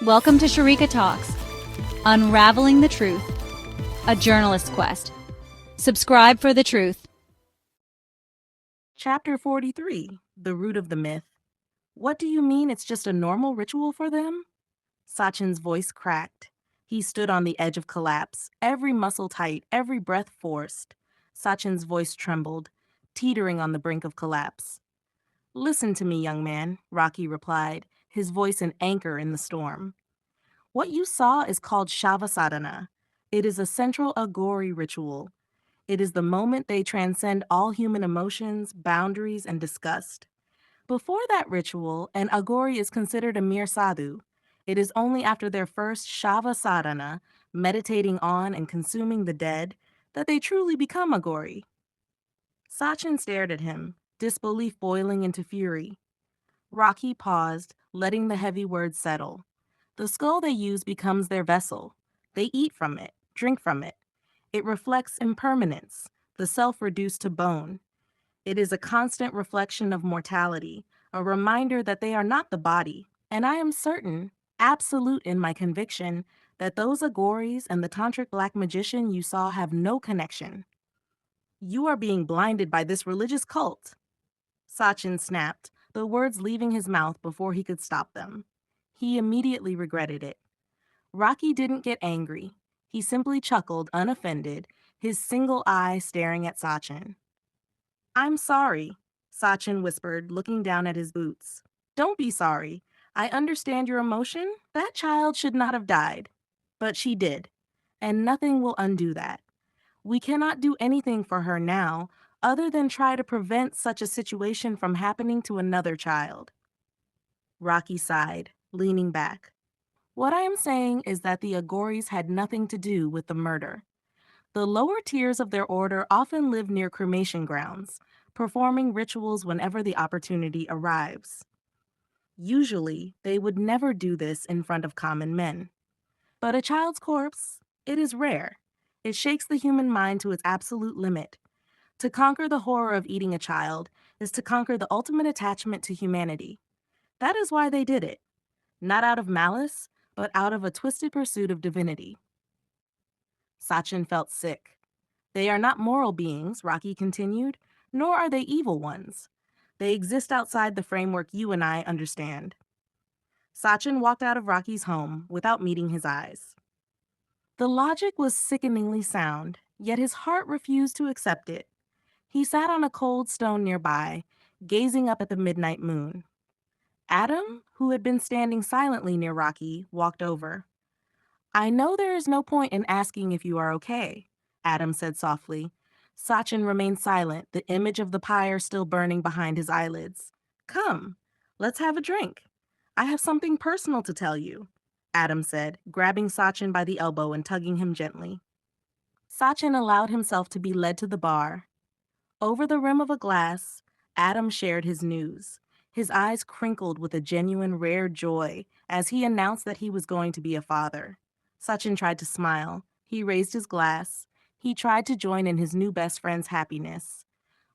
Welcome to Sharika Talks, Unraveling the Truth, a journalist's quest. Subscribe for the truth. Chapter 43, The Root of the Myth. What do you mean it's just a normal ritual for them? Sachin's voice cracked. He stood on the edge of collapse, every muscle tight, every breath forced. Sachin's voice trembled, teetering on the brink of collapse. Listen to me, young man, Rocky replied, his voice an anchor in the storm. What you saw is called Shavasana. It is a central Agori ritual. It is the moment they transcend all human emotions, boundaries, and disgust. Before that ritual, an Agori is considered a mere sadhu. It is only after their first Shavasana, meditating on and consuming the dead, that they truly become Agori. Sachin stared at him, disbelief boiling into fury. Rocky paused, letting the heavy words settle. The skull they use becomes their vessel. They eat from it, drink from it. It reflects impermanence, the self reduced to bone. It is a constant reflection of mortality, a reminder that they are not the body. And I am certain, absolute in my conviction, that those Agoris and the tantric black magician you saw have no connection. You are being blinded by this religious cult. Sachin snapped, the words leaving his mouth before he could stop them. He immediately regretted it. Rocky didn't get angry. He simply chuckled, unoffended, his single eye staring at Sachin. I'm sorry, Sachin whispered, looking down at his boots. Don't be sorry. I understand your emotion. That child should not have died. But she did. And nothing will undo that. We cannot do anything for her now other than try to prevent such a situation from happening to another child. Rocky sighed, leaning back. What I am saying is that the Agoris had nothing to do with the murder. The lower tiers of their order often live near cremation grounds, performing rituals whenever the opportunity arrives. Usually, they would never do this in front of common men. But a child's corpse, it is rare. It shakes the human mind to its absolute limit. To conquer the horror of eating a child is to conquer the ultimate attachment to humanity. That is why they did it. Not out of malice, but out of a twisted pursuit of divinity. Sachin felt sick. They are not moral beings, Rocky continued, nor are they evil ones. They exist outside the framework you and I understand. Sachin walked out of Rocky's home without meeting his eyes. The logic was sickeningly sound, yet his heart refused to accept it. He sat on a cold stone nearby, gazing up at the midnight moon. Adam, who had been standing silently near Rocky, walked over. I know there is no point in asking if you are okay, Adam said softly. Sachin remained silent, the image of the pyre still burning behind his eyelids. Come, let's have a drink. I have something personal to tell you, Adam said, grabbing Sachin by the elbow and tugging him gently. Sachin allowed himself to be led to the bar. Over the rim of a glass, Adam shared his news. His eyes crinkled with a genuine, rare joy as he announced that he was going to be a father. Sachin tried to smile. He raised his glass. He tried to join in his new best friend's happiness.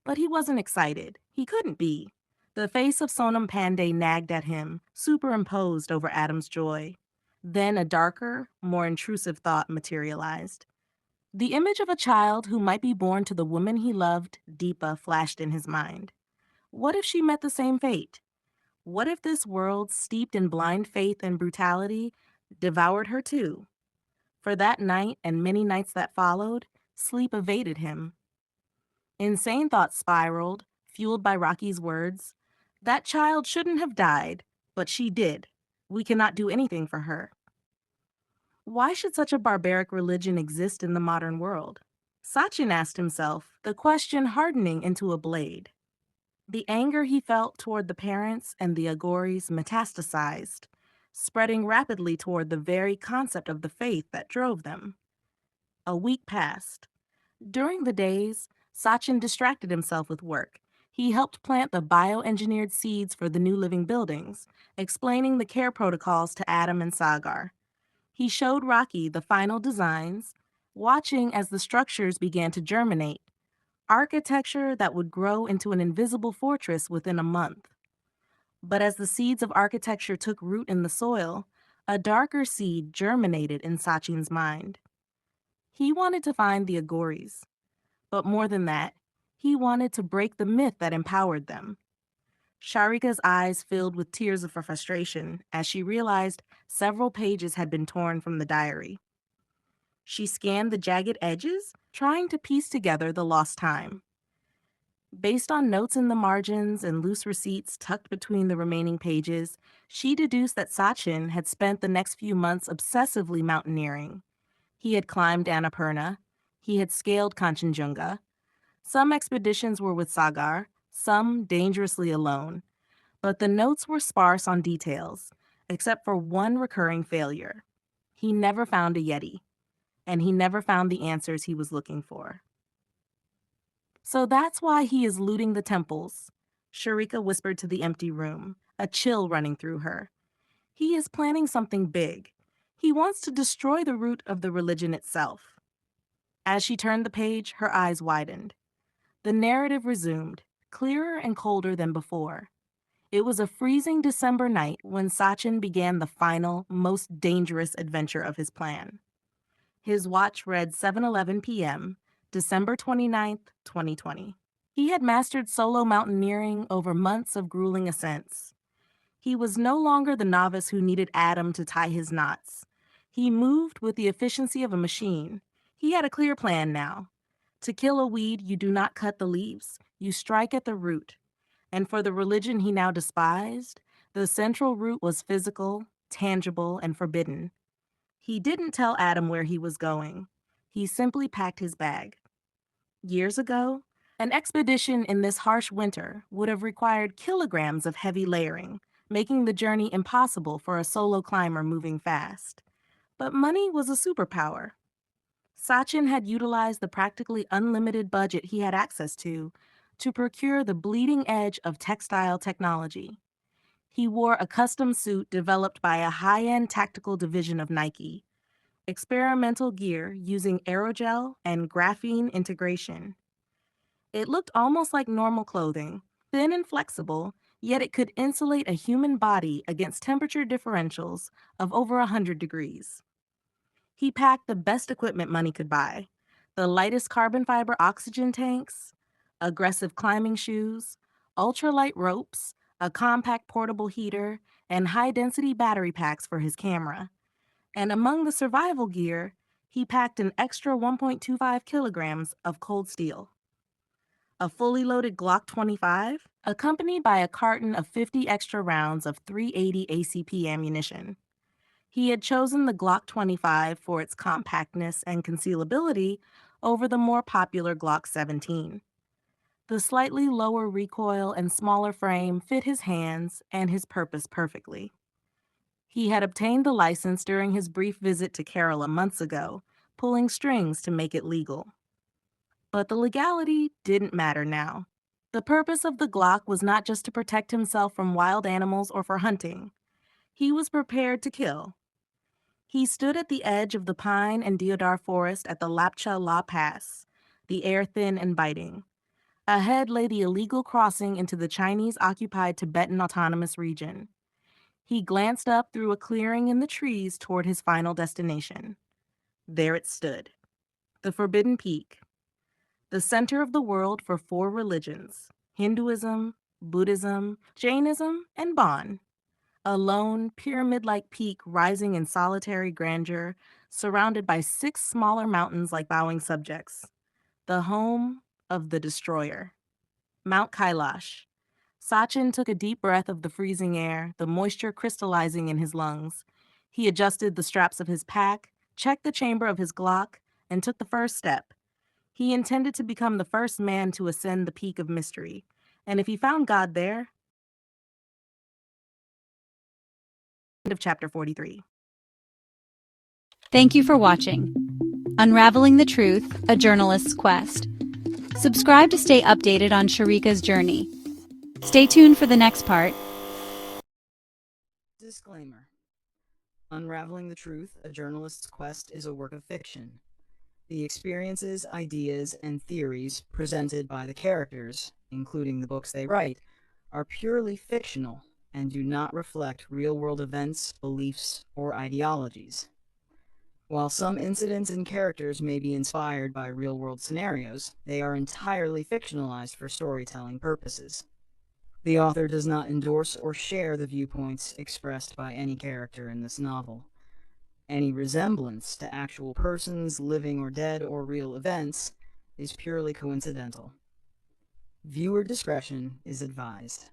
But he wasn't excited. He couldn't be. The face of Sonam Pandey nagged at him, superimposed over Adam's joy. Then a darker, more intrusive thought materialized. The image of a child who might be born to the woman he loved, Deepa, flashed in his mind. What if she met the same fate? What if this world, steeped in blind faith and brutality, devoured her too? For that night and many nights that followed, sleep evaded him. Insane thoughts spiraled, fueled by Rocky's words. That child shouldn't have died, but she did. We cannot do anything for her. Why should such a barbaric religion exist in the modern world? Sachin asked himself, the question hardening into a blade. The anger he felt toward the parents and the Agoris metastasized, spreading rapidly toward the very concept of the faith that drove them. A week passed. During the days, Sachin distracted himself with work. He helped plant the bioengineered seeds for the new living buildings, explaining the care protocols to Adam and Sagar. He showed Rocky the final designs, watching as the structures began to germinate, architecture that would grow into an invisible fortress within a month. But as the seeds of architecture took root in the soil, A darker seed germinated in Sachin's mind. He wanted to find the Agoris, but more than that, he wanted to break the myth that empowered them. Sharika's eyes filled with tears of frustration as she realized several pages had been torn from the diary. She scanned the jagged edges, trying to piece together the lost time. Based on notes in the margins and loose receipts tucked between the remaining pages, she deduced that Sachin had spent the next few months obsessively mountaineering. He had climbed Annapurna. He had scaled Kanchenjunga. Some expeditions were with Sagar, some dangerously alone. But the notes were sparse on details, except for one recurring failure. He never found a Yeti, and he never found the answers he was looking for. So that's why he is looting the temples, Sharika whispered to the empty room, a chill running through her. He is planning something big. He wants to destroy the root of the religion itself. As she turned the page, her eyes widened. The narrative resumed, clearer and colder than before. It was a freezing December night when Sachin began the final, most dangerous adventure of his plan. His watch read 7:11 p.m., December 29th, 2020. He had mastered solo mountaineering over months of grueling ascents. He was no longer the novice who needed Adam to tie his knots. He moved with the efficiency of a machine. He had a clear plan now. To kill a weed, you do not cut the leaves. You strike at the root. And for the religion he now despised, the central root was physical, tangible, and forbidden. He didn't tell Adam where he was going. He simply packed his bag. Years ago, an expedition in this harsh winter would have required kilograms of heavy layering, making the journey impossible for a solo climber moving fast. But money was a superpower. Sachin had utilized the practically unlimited budget he had access to procure the bleeding edge of textile technology. He wore a custom suit developed by a high-end tactical division of Nike, experimental gear using aerogel and graphene integration. It looked almost like normal clothing, thin and flexible, yet it could insulate a human body against temperature differentials of over 100 degrees. He packed the best equipment money could buy, the lightest carbon fiber oxygen tanks, aggressive climbing shoes, ultralight ropes, a compact portable heater, and high-density battery packs for his camera. And among the survival gear, he packed an extra 1.25 kilograms of cold steel. A fully loaded Glock 25, accompanied by a carton of 50 extra rounds of .380 ACP ammunition. He had chosen the Glock 25 for its compactness and concealability over the more popular Glock 17. The slightly lower recoil and smaller frame fit his hands and his purpose perfectly. He had obtained the license during his brief visit to Kerala months ago, pulling strings to make it legal. But the legality didn't matter now. The purpose of the Glock was not just to protect himself from wild animals or for hunting. He was prepared to kill. He stood at the edge of the pine and deodar forest at the Lapcha La Pass, the air thin and biting. Ahead lay the illegal crossing into the Chinese-occupied Tibetan Autonomous Region. He glanced up through a clearing in the trees toward his final destination. There it stood, the Forbidden Peak, the center of the world for 4 religions: Hinduism, Buddhism, Jainism, and Bon. A lone, pyramid-like peak rising in solitary grandeur, surrounded by 6 smaller mountains like bowing subjects. The home of the destroyer. Mount Kailash. Sachin took a deep breath of the freezing air, the moisture crystallizing in his lungs. He adjusted the straps of his pack, checked the chamber of his Glock, and took the first step. He intended to become the first man to ascend the peak of mystery. And if he found God there... End of chapter 43. Thank you for watching Unraveling the Truth, A Journalist's Quest. Subscribe to stay updated on Sharika's journey. Stay tuned for the next part. Disclaimer. Unraveling the Truth, A Journalist's Quest is a work of fiction. The experiences, ideas, and theories presented by the characters, including the books they write, are purely fictional and do not reflect real-world events, beliefs, or ideologies. While some incidents and characters may be inspired by real-world scenarios, they are entirely fictionalized for storytelling purposes. The author does not endorse or share the viewpoints expressed by any character in this novel. Any resemblance to actual persons, living or dead, or real events is purely coincidental. Viewer discretion is advised.